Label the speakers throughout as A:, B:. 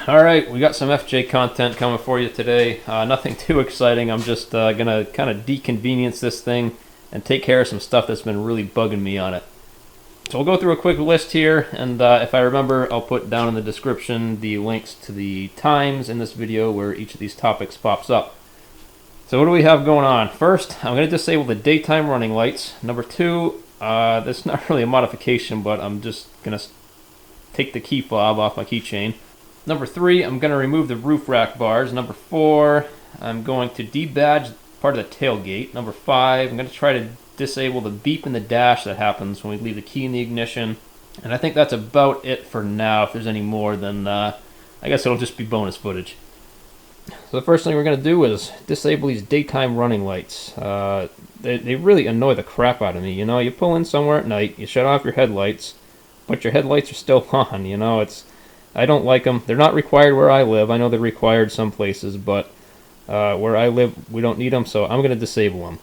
A: Alright, we got some FJ content coming for you today. Nothing too exciting. I'm just gonna kind of deconvenience this thing and take care of some stuff that's been really bugging me on it. So we'll go through a quick list here, and if I remember, I'll put down in the description the links to the times in this video where each of these topics pops up. So what do we have going on? First, I'm going to disable the daytime running lights. Number two, that's not really a modification, but I'm just going to take the key fob off my keychain. Number three, I'm going to remove the roof rack bars. Number four, I'm going to debadge part of the tailgate. Number five, I'm going to try to disable the beep in the dash that happens when we leave the key in the ignition. And I think that's about it for now. If there's any more, then I guess it'll just be bonus footage. So the first thing we're going to do is disable these daytime running lights. They really annoy the crap out of me. You know, you pull in somewhere at night, you shut off your headlights, but your headlights are still on. You know, I don't like them. They're not required where I live. I know they're required some places, but where I live, we don't need them, so I'm going to disable them.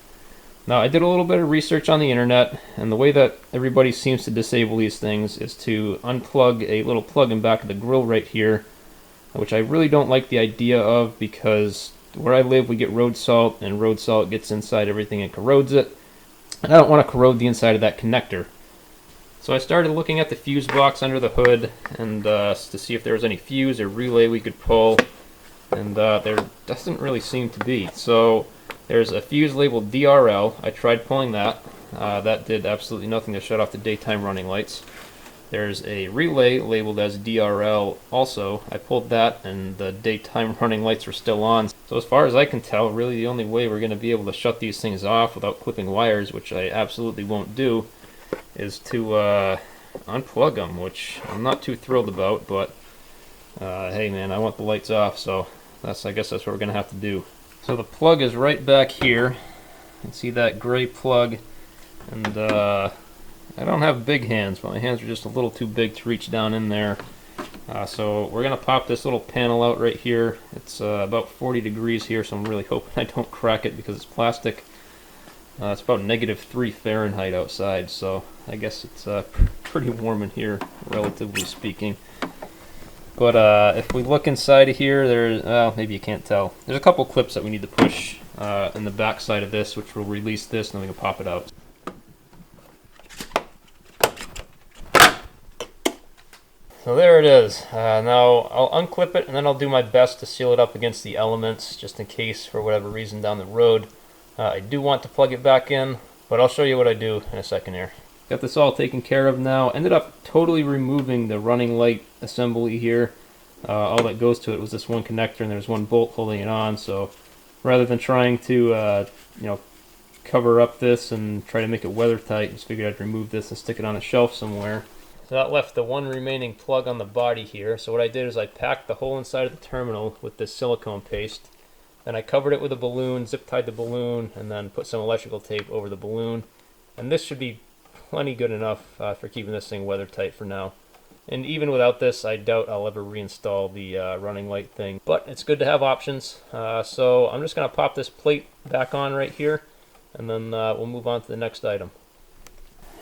A: Now, I did a little bit of research on the internet, and the way that everybody seems to disable these things is to unplug a little plug in back of the grill right here, which I really don't like the idea of, because where I live we get road salt, and road salt gets inside everything and corrodes it, and I don't want to corrode the inside of that connector. So I started looking at the fuse box under the hood and to see if there was any fuse or relay we could pull, and there doesn't really seem to be. So there's a fuse labeled DRL. I tried pulling that. That did absolutely nothing to shut off the daytime running lights. There's a relay labeled as DRL also. I pulled that and the daytime running lights were still on. So as far as I can tell, really the only way we're going to be able to shut these things off without clipping wires, which I absolutely won't do, is to unplug them, which I'm not too thrilled about, but hey man, I want the lights off, so I guess that's what we're going to have to do. So the plug is right back here. You can see that gray plug, and I don't have big hands, but my hands are just a little too big to reach down in there. So we're going to pop this little panel out right here. It's about 40 degrees here, so I'm really hoping I don't crack it because it's plastic. It's about -3 Fahrenheit outside, so I guess it's pretty warm in here, relatively speaking. But if we look inside of here, well, maybe you can't tell. There's a couple clips that we need to push in the back side of this, which will release this, and then we can pop it out. So there it is. Now I'll unclip it, and then I'll do my best to seal it up against the elements, just in case, for whatever reason, down the road. I do want to plug it back in, but I'll show you what I do in a second here. Got this all taken care of now. Ended up totally removing the running light assembly here. All that goes to it was this one connector, and there's one bolt holding it on. So rather than trying to cover up this and try to make it weather tight, just figured I'd remove this and stick it on a shelf somewhere. So that left the one remaining plug on the body here. So what I did is I packed the whole inside of the terminal with this silicone paste. Then I covered it with a balloon, zip tied the balloon, and then put some electrical tape over the balloon. And this should be plenty good enough for keeping this thing weather tight for now. And even without this, I doubt I'll ever reinstall the running light thing. But it's good to have options. So I'm just going to pop this plate back on right here, and then we'll move on to the next item.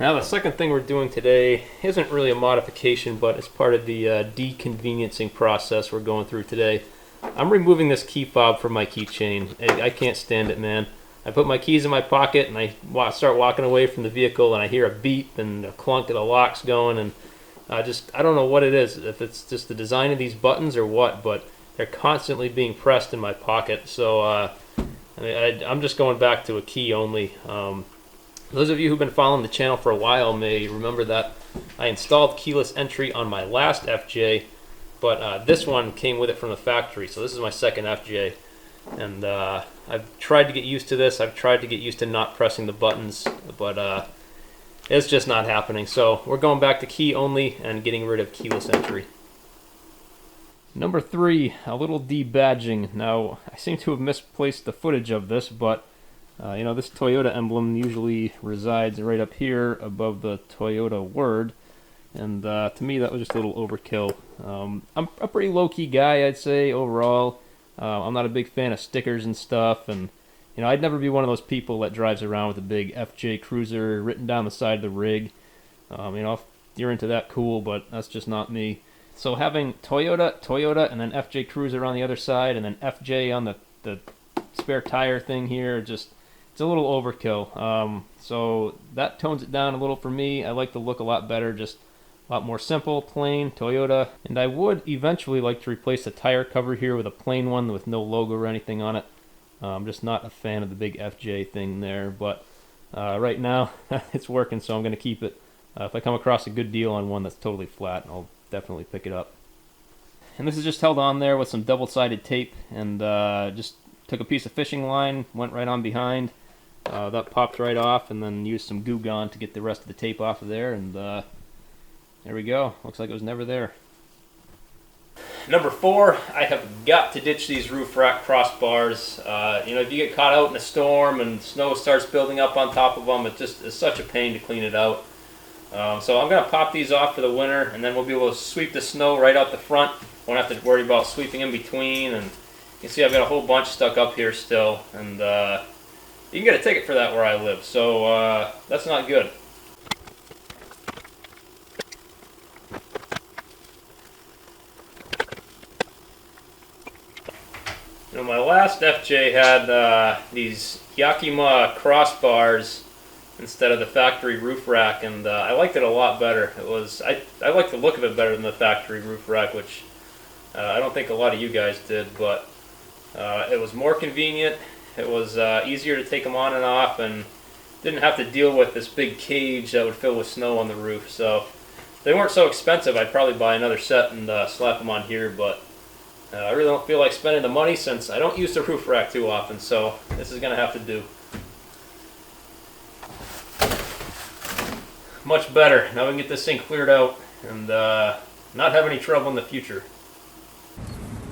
A: Now the second thing we're doing today isn't really a modification, but it's part of the deconveniencing process we're going through today. I'm removing this key fob from my keychain. I can't stand it, man. I put my keys in my pocket and I start walking away from the vehicle, and I hear a beep and a clunk of the locks going, and I don't know what it is, if it's just the design of these buttons or what, but they're constantly being pressed in my pocket. So I'm just going back to a key only. Those of you who've been following the channel for a while may remember that I installed keyless entry on my last FJ, but this one came with it from the factory, so this is my second FJ. And I've tried to get used to this. I've tried to get used to not pressing the buttons, but it's just not happening. So we're going back to key only and getting rid of keyless entry. Number 3, a little debadging. Now, I seem to have misplaced the footage of this, but this Toyota emblem usually resides right up here above the Toyota word, and to me that was just a little overkill. I'm a pretty low-key guy, I'd say, overall. I'm not a big fan of stickers and stuff, and I'd never be one of those people that drives around with a big FJ CRUSIER written down the side of the rig. If you're into that, cool, but that's just not me. So having Toyota, and then FJ CRUSIER on the other side, and then FJ on the spare tire thing here, just it's a little overkill. So that tones it down a little for me. I like the look a lot better, just a lot more simple, plain Toyota. And I would eventually like to replace the tire cover here with a plain one with no logo or anything on it. I'm just not a fan of the big FJ thing there, but right now it's working, so I'm going to keep it. If I come across a good deal on one that's totally flat, I'll definitely pick it up. And this is just held on there with some double-sided tape, and just took a piece of fishing line, went right on behind. That popped right off, and then used some Goo Gone to get the rest of the tape off of there, and there we go. Looks like it was never there. Number 4, I have got to ditch these roof rack crossbars. If you get caught out in a storm and snow starts building up on top of them, it just is such a pain to clean it out. So I'm going to pop these off for the winter, and then we'll be able to sweep the snow right out the front. Won't have to worry about sweeping in between. And you can see I've got a whole bunch stuck up here still, and you can get a ticket for that where I live, so that's not good. My last FJ had these Yakima crossbars instead of the factory roof rack, and I liked it a lot better. I liked the look of it better than the factory roof rack, which I don't think a lot of you guys did, but it was more convenient. It was easier to take them on and off, and didn't have to deal with this big cage that would fill with snow on the roof. So if they weren't so expensive, I'd probably buy another set and slap them on here, but I really don't feel like spending the money since I don't use the roof rack too often, so this is going to have to do. Much better. Now we can get this thing cleared out and not have any trouble in the future.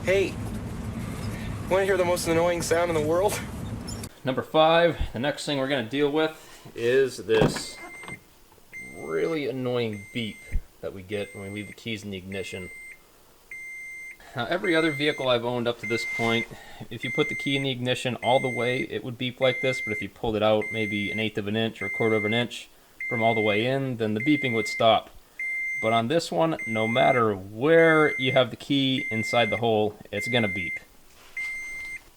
B: Hey, want to hear the most annoying sound in the world?
A: Number 5, the next thing we're going to deal with is this really annoying beep that we get when we leave the keys in the ignition. Now, every other vehicle I've owned up to this point, if you put the key in the ignition all the way, it would beep like this, but if you pulled it out maybe 1/8 of an inch or 1/4 of an inch from all the way in, then the beeping would stop. But on this one, no matter where you have the key inside the hole, it's going to beep.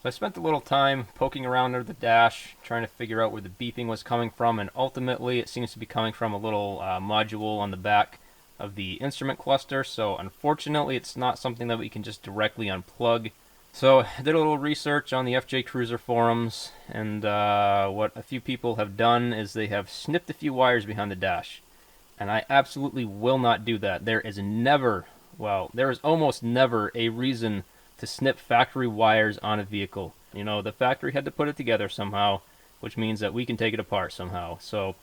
A: So I spent a little time poking around under the dash, trying to figure out where the beeping was coming from, and ultimately it seems to be coming from a little module on the back of the instrument cluster, so unfortunately it's not something that we can just directly unplug. So I did a little research on the FJ CRUSIER forums, and what a few people have done is they have snipped a few wires behind the dash, and I absolutely will not do that. There is almost never a reason to snip factory wires on a vehicle. The factory had to put it together somehow, which means that we can take it apart somehow. So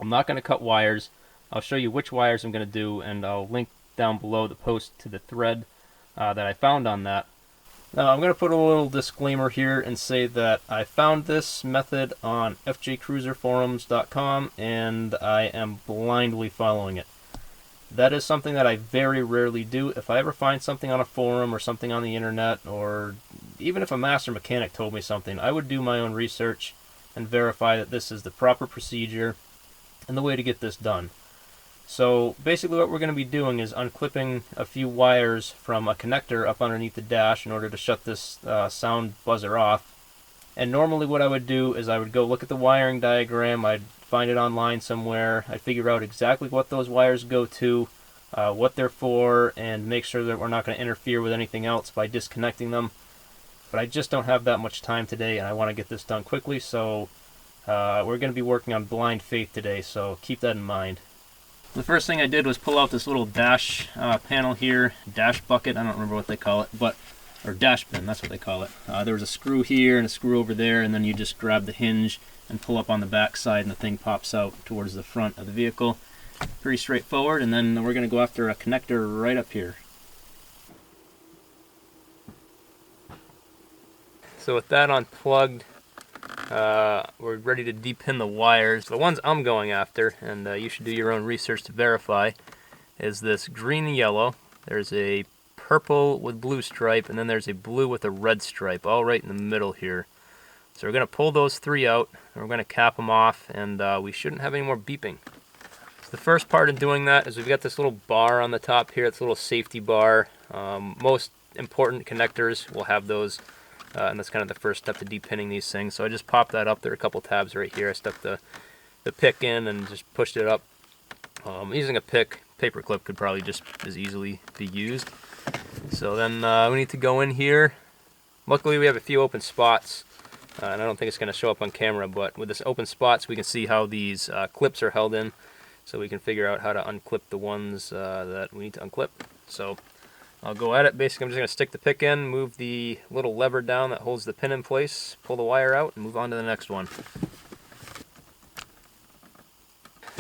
A: I'm not going to cut wires. I'll show you which wires I'm going to do, and I'll link down below the post to the thread that I found on that. Now I'm going to put a little disclaimer here and say that I found this method on fjcruisierforums.com, and I am blindly following it. That is something that I very rarely do. If I ever find something on a forum or something on the internet, or even if a master mechanic told me something, I would do my own research and verify that this is the proper procedure and the way to get this done. So basically what we're going to be doing is unclipping a few wires from a connector up underneath the dash in order to shut this sound buzzer off. And normally what I would do is I would go look at the wiring diagram, I'd find it online somewhere, I'd figure out exactly what those wires go to, what they're for, and make sure that we're not going to interfere with anything else by disconnecting them. But I just don't have that much time today, and I want to get this done quickly, so we're going to be working on blind faith today, so keep that in mind. The first thing I did was pull out this little dash panel here, dash bucket, I don't remember what they call it, or dash pin, that's what they call it. There was a screw here and a screw over there, and then you just grab the hinge and pull up on the back side, and the thing pops out towards the front of the vehicle. Pretty straightforward, and then we're going to go after a connector right up here. So with that unplugged, we're ready to depin the wires. The ones I'm going after, and you should do your own research to verify, is this green and yellow. There's a purple with blue stripe, and then there's a blue with a red stripe, all right in the middle here. So we're going to pull those 3 out, and we're going to cap them off, and we shouldn't have any more beeping. The first part in doing that is we've got this little bar on the top here. It's a little safety bar. Most important connectors will have those, and that's kind of the first step to depinning these things. So I just popped that up. There are a couple tabs right here. I stuck the pick in and just pushed it up. Using a pick, paper clip could probably just as easily be used. So then we need to go in here. Luckily we have a few open spots, and I don't think it's going to show up on camera, but with this open spots we can see how these clips are held in, so we can figure out how to unclip the ones that we need to unclip. So I'll go at it. Basically I'm just going to stick the pick in, move the little lever down that holds the pin in place, pull the wire out, and move on to the next one.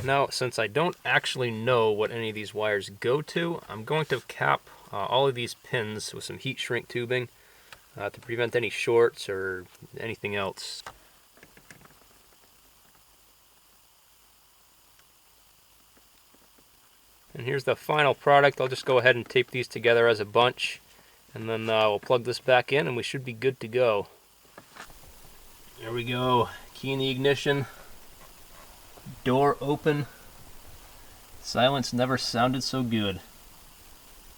A: Now, since I don't actually know what any of these wires go to, I'm going to cap all of these pins with some heat shrink tubing to prevent any shorts or anything else. And here's the final product. I'll just go ahead and tape these together as a bunch, and then we'll plug this back in and we should be good to go. There we go. Key in the ignition. Door open. Silence never sounded so good.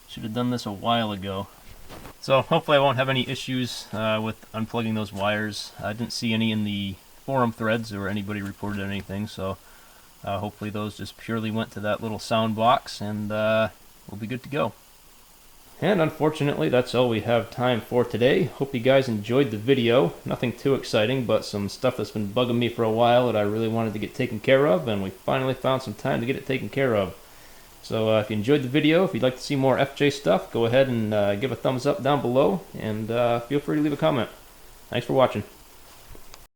A: Should have done this a while ago. So hopefully I won't have any issues with unplugging those wires. I didn't see any in the forum threads or anybody reported anything, so hopefully those just purely went to that little sound box, and we'll be good to go. And unfortunately that's all we have time for today. Hope you guys enjoyed the video. Nothing too exciting, but some stuff that's been bugging me for a while that I really wanted to get taken care of, and we finally found some time to get it taken care of. So if you enjoyed the video, if you'd like to see more FJ stuff, go ahead and give a thumbs up down below, and feel free to leave a comment. Thanks for watching.